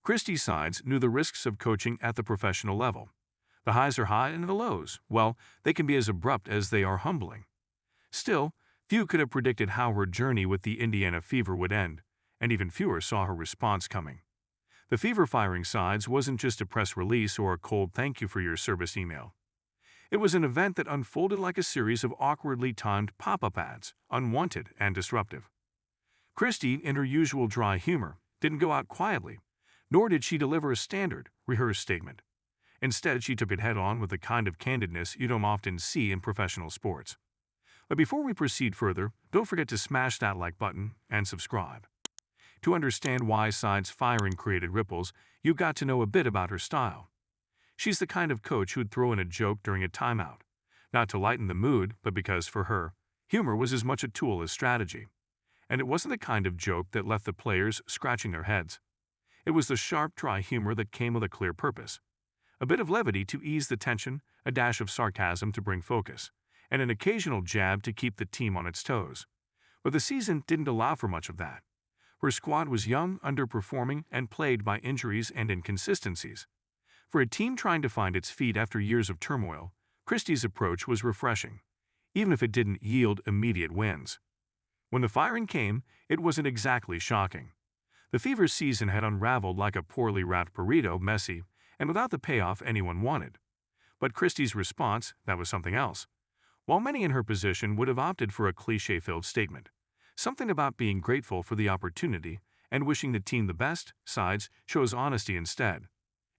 Christie's sides knew the risks of coaching at the professional level. The highs are high and the lows, well, they can be as abrupt as they are humbling. Still, few could have predicted how her journey with the Indiana Fever would end, and even fewer saw her response coming. The Fever firing sides wasn't just a press release or a cold thank you for your service email. It was an event that unfolded like a series of awkwardly timed pop-up ads, unwanted and disruptive. Christie, in her usual dry humor, didn't go out quietly, nor did she deliver a standard, rehearsed statement. Instead, she took it head-on with the kind of candidness you don't often see in professional sports. But before we proceed further, don't forget to smash that like button and subscribe. To understand why Sides' firing created ripples, you've got to know a bit about her style. She's the kind of coach who'd throw in a joke during a timeout, not to lighten the mood, but because, for her, humor was as much a tool as strategy. And it wasn't the kind of joke that left the players scratching their heads. It was the sharp, dry humor that came with a clear purpose. A bit of levity to ease the tension, a dash of sarcasm to bring focus, and an occasional jab to keep the team on its toes. But the season didn't allow for much of that. Her squad was young, underperforming, and plagued by injuries and inconsistencies. For a team trying to find its feet after years of turmoil, Christie's approach was refreshing, even if it didn't yield immediate wins. When the firing came, it wasn't exactly shocking. The Fever's season had unraveled like a poorly wrapped burrito, messy, and without the payoff anyone wanted. But Christie's response, that was something else. While many in her position would have opted for a cliché-filled statement, something about being grateful for the opportunity and wishing the team the best, Sides chose honesty instead.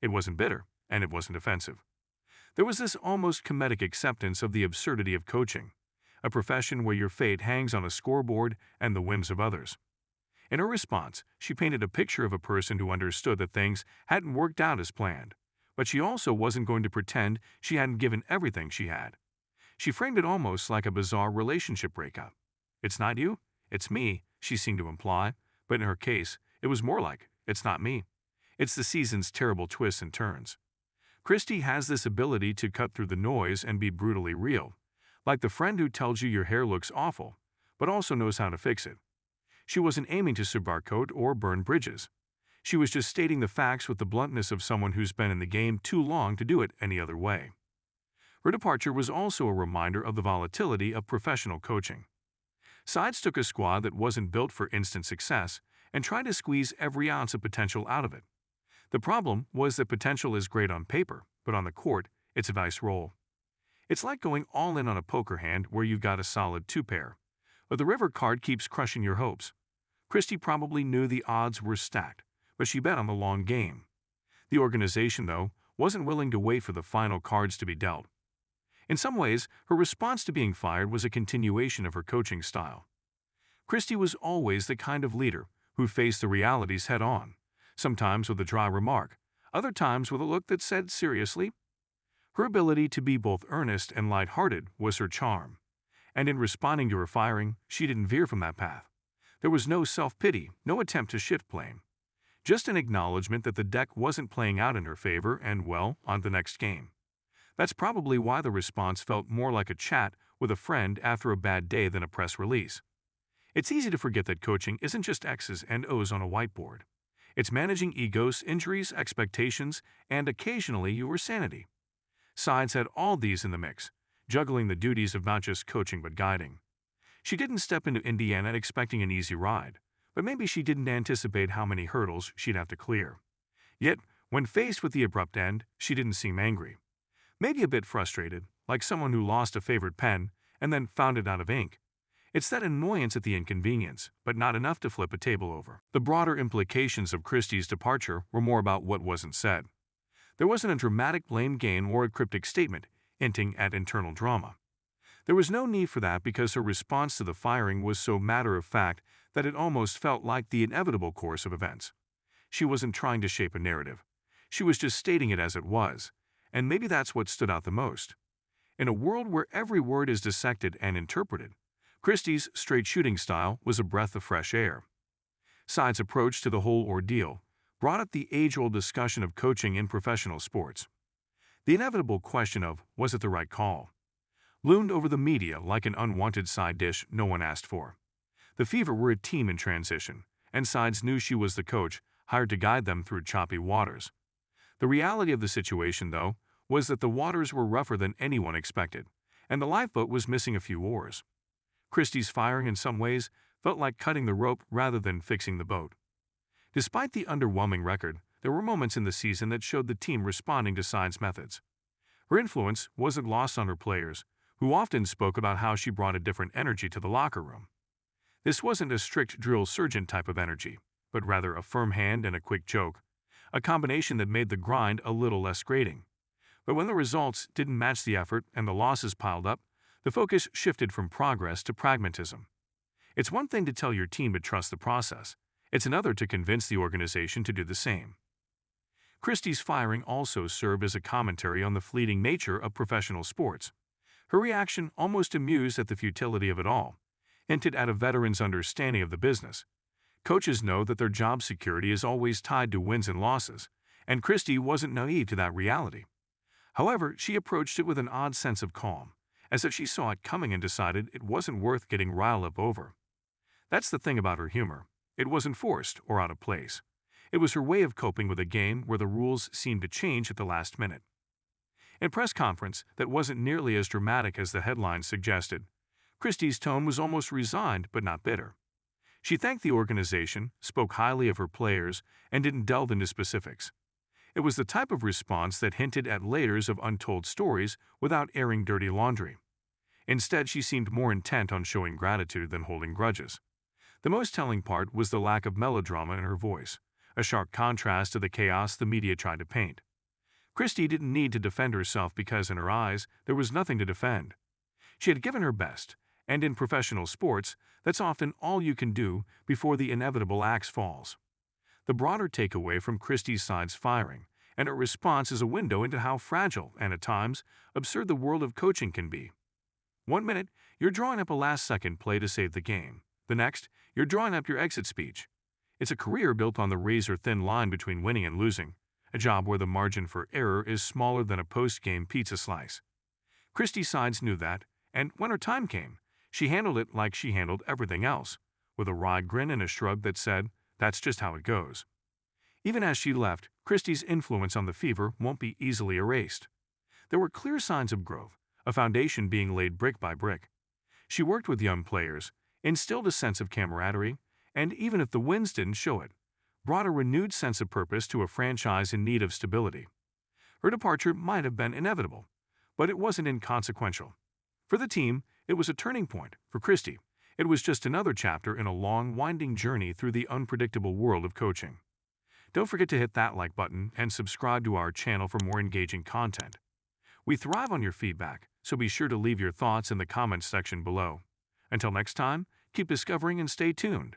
It wasn't bitter, and it wasn't offensive. There was this almost comedic acceptance of the absurdity of coaching, a profession where your fate hangs on a scoreboard and the whims of others. In her response, she painted a picture of a person who understood that things hadn't worked out as planned, but she also wasn't going to pretend she hadn't given everything she had. She framed it almost like a bizarre relationship breakup. "It's not you, it's me," she seemed to imply, but in her case, it was more like, "It's not me. It's the season's terrible twists and turns." Christie has this ability to cut through the noise and be brutally real, like the friend who tells you your hair looks awful, but also knows how to fix it. She wasn't aiming to sugarcoat or burn bridges. She was just stating the facts with the bluntness of someone who's been in the game too long to do it any other way. Her departure was also a reminder of the volatility of professional coaching. Sides took a squad that wasn't built for instant success and tried to squeeze every ounce of potential out of it. The problem was that potential is great on paper, but on the court, it's a dice roll. It's like going all in on a poker hand where you've got a solid two-pair, but the river card keeps crushing your hopes. Christie probably knew the odds were stacked, but she bet on the long game. The organization, though, wasn't willing to wait for the final cards to be dealt. In some ways, her response to being fired was a continuation of her coaching style. Christie was always the kind of leader who faced the realities head-on, sometimes with a dry remark, other times with a look that said seriously. Her ability to be both earnest and light-hearted was her charm, and in responding to her firing, she didn't veer from that path. There was no self-pity, no attempt to shift blame, just an acknowledgement that the deck wasn't playing out in her favor and, well, on the next game. That's probably why the response felt more like a chat with a friend after a bad day than a press release. It's easy to forget that coaching isn't just X's and O's on a whiteboard. It's managing egos, injuries, expectations, and occasionally your sanity. Sides had all these in the mix, juggling the duties of not just coaching but guiding. She didn't step into Indiana expecting an easy ride, but maybe she didn't anticipate how many hurdles she'd have to clear. Yet, when faced with the abrupt end, she didn't seem angry. Maybe a bit frustrated, like someone who lost a favorite pen and then found it out of ink. It's that annoyance at the inconvenience, but not enough to flip a table over. The broader implications of Christie's departure were more about what wasn't said. There wasn't a dramatic blame game or a cryptic statement hinting at internal drama. There was no need for that because her response to the firing was so matter-of-fact that it almost felt like the inevitable course of events. She wasn't trying to shape a narrative. She was just stating it as it was, and maybe that's what stood out the most. In a world where every word is dissected and interpreted, Christie's straight-shooting style was a breath of fresh air. Sides' approach to the whole ordeal brought up the age-old discussion of coaching in professional sports. The inevitable question of, was it the right call, loomed over the media like an unwanted side dish no one asked for. The Fever were a team in transition, and Sides knew she was the coach hired to guide them through choppy waters. The reality of the situation, though, was that the waters were rougher than anyone expected, and the lifeboat was missing a few oars. Christie's firing in some ways felt like cutting the rope rather than fixing the boat. Despite the underwhelming record, there were moments in the season that showed the team responding to Side's methods. Her influence wasn't lost on her players, who often spoke about how she brought a different energy to the locker room. This wasn't a strict drill sergeant type of energy, but rather a firm hand and a quick joke, a combination that made the grind a little less grating. But when the results didn't match the effort and the losses piled up, the focus shifted from progress to pragmatism. It's one thing to tell your team to trust the process. It's another to convince the organization to do the same. Christie's firing also served as a commentary on the fleeting nature of professional sports. Her reaction, almost amused at the futility of it all, hinted at a veteran's understanding of the business. Coaches know that their job security is always tied to wins and losses, and Christie wasn't naive to that reality. However, she approached it with an odd sense of calm, as if she saw it coming and decided it wasn't worth getting riled up over. That's the thing about her humor. It wasn't forced or out of place. It was her way of coping with a game where the rules seemed to change at the last minute. In press conference that wasn't nearly as dramatic as the headlines suggested, Christie's tone was almost resigned but not bitter. She thanked the organization, spoke highly of her players, and didn't delve into specifics. It was the type of response that hinted at layers of untold stories without airing dirty laundry. Instead, she seemed more intent on showing gratitude than holding grudges. The most telling part was the lack of melodrama in her voice, a sharp contrast to the chaos the media tried to paint. Christie didn't need to defend herself because in her eyes there was nothing to defend. She had given her best, and in professional sports, that's often all you can do before the inevitable axe falls. The broader takeaway from Christie's Side's firing and her response is a window into how fragile and, at times, absurd the world of coaching can be. One minute, you're drawing up a last-second play to save the game. The next, you're drawing up your exit speech. It's a career built on the razor-thin line between winning and losing, a job where the margin for error is smaller than a post-game pizza slice. Christie Sides knew that, and when her time came, she handled it like she handled everything else, with a wry grin and a shrug that said, "That's just how it goes." Even as she left, Christie's influence on the Fever won't be easily erased. There were clear signs of growth, a foundation being laid brick by brick. She worked with young players, instilled a sense of camaraderie, and even if the wins didn't show it, brought a renewed sense of purpose to a franchise in need of stability. Her departure might have been inevitable, but it wasn't inconsequential. For the team, it was a turning point. For Christie, it was just another chapter in a long, winding journey through the unpredictable world of coaching. Don't forget to hit that like button and subscribe to our channel for more engaging content. We thrive on your feedback, so be sure to leave your thoughts in the comments section below. Until next time, keep discovering and stay tuned.